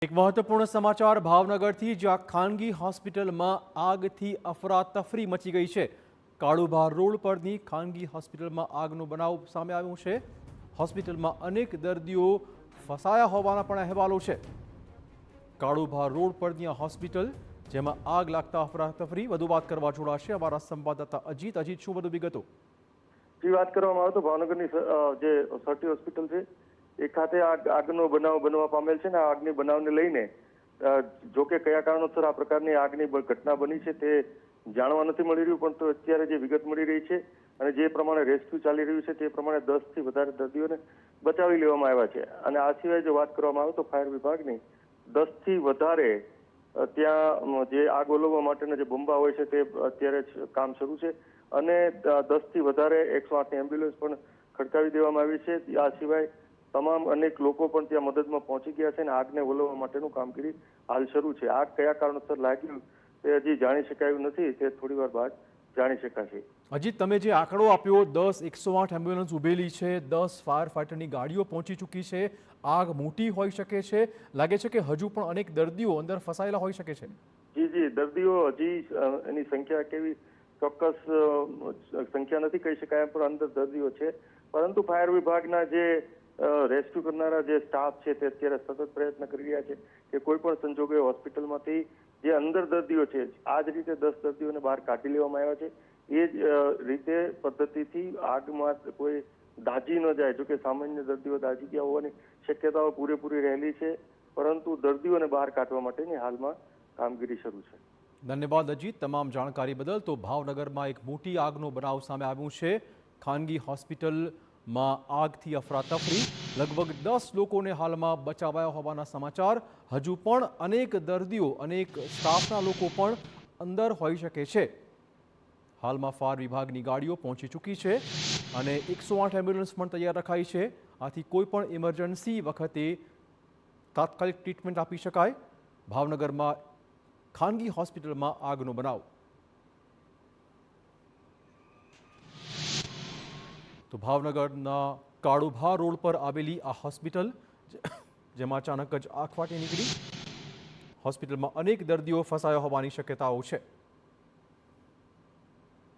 એક મહત્વપૂર્ણ સમાચાર ભાવનગરથી, જ્યાં ખાનગી હોસ્પિટલમાં આગથી અફરાતફરી મચી ગઈ છે। કાળુભાર રોડ પરની ખાનગી હોસ્પિટલમાં આગનો બનાવ સામે આવ્યો છે। હોસ્પિટલમાં અનેક દર્દીઓ ફસાયા હોવાના પણ અહેવાલો છે। કાળુભાર રોડ પરની આ હોસ્પિટલ, જેમાં આગ લાગતા અફરાતફરી। વધુ વાત કરવા જોડાશે અમારા સંવાદદાતા અજીત। અજીત, શું વધુ વિગતો? વાત કરવામાં આવે તો ભાવનગરની જે સર્ટી હોસ્પિટલ છે એ ખાતે આગનો બનાવ બનવા પામેલ છે ને આગની બનાવને લઈને જો કે કયા કારણોસર આ પ્રકારની આગની ઘટના બની છે તે જાણવા નથી મળી રહ્યું, પરંતુ અત્યારે જે વિગત મળી રહી છે અને જે પ્રમાણે રેસ્ક્યુ ચાલી રહ્યું છે તે પ્રમાણે 10 થી વધારે દર્દીઓને બચાવી લેવામાં આવ્યા છે। અને આ સિવાય જો વાત કરવામાં આવે તો ફાયર વિભાગની 10 થી વધારે ત્યાં જે આગ ઓલવવા માટેના જે બંબા હોય છે તે અત્યારે કામ શરૂ છે અને 10 થી વધારે 108ની એમ્બ્યુલન્સ પણ ખડકાવી દેવામાં આવી છે। આ સિવાય તમામ અનેક લોકો પણ ત્યાં મદદમાં પહોંચી ગયા છે અને આગને ઓલવવા માટેનું કામગીરી હાલ શરૂ છે। આગ કયા કારણોસર લાગ્યું તે હજી જાણી શકાયું નથી, તે થોડી વાર બાદ જાણી શકાશે। અજીત, તમે જે આંકડો આપ્યો, 10 108 એમ્બ્યુલન્સ ઉભેલી છે, 10 ફાયર ફાઈટરની ગાડીઓ પહોંચી ચૂકી છે, આગ મોટી હોઈ શકે છે, લાગે છે કે હજુ પણ અનેક દર્દીઓ અંદર ફસાયેલા હોઈ શકે છે? જી, દર્દીઓ હજી એની સંખ્યા કેવી ચોક્કસ સંખ્યા નથી કહી શકાય, પણ અંદર દર્દીઓ છે। પરંતુ ફાયર વિભાગના જે રેસ્ક્યુ કરનારા જે સ્ટાફ છે તે અત્યારે સતત પ્રયત્ન કરી રહ્યા છે કે કોઈ પણ સંજોગે હોસ્પિટલમાંથી જે અંદર દર્દીઓ છે, આ જ રીતે 10 દર્દીઓને બહાર કાઢી લેવામાં આવ્યા છે। એ જ રીતે પદ્ધતિથી આગમાં કોઈ દાઝી ન જાય। જો કે સામાન્ય દર્દીઓ દાઝી ગયા હોવાની શક્યતાઓ પૂરેપૂરી રહેલી છે, પરંતુ દર્દીઓને બહાર કાઢવા માટેની હાલમાં કામગીરી શરૂ છે। ધન્યવાદ અજીત, તમામ જાણકારી બદલ। તો ભાવનગરમાં એક મોટી આગનો બનાવ સામે આવ્યું છે। ખાનગી હોસ્પિટલમાં આગથી અફરાતફરી, લગભગ 10 લોકોને હાલમાં બચાવાયા હોવાના સમાચાર। હજુ પણ અનેક દર્દીઓ, અનેક સ્ટાફના લોકો પણ અંદર હોઈ શકે છે। હાલમાં ફાયર વિભાગની ગાડીઓ પહોંચી ચૂકી છે અને 108 એમ્બ્યુલન્સ પણ તૈયાર રખાઈ છે। આથી કોઈ પણ ઇમરજન્સી વખતે તાત્કાલિક ટ્રીટમેન્ટ આપી શકાય। ભાવનગરમાં ખાનગી હોસ્પિટલમાં આગનો બનાવ। તો ભાવનગરના કાળુભાર રોડ પર આવેલી આ હોસ્પિટલ, જેમાં અચાનક જ આગ ફાટી નીકળી, હોસ્પિટલમાં અનેક દર્દીઓ ફસાયા હોવાની શક્યતાઓ છે।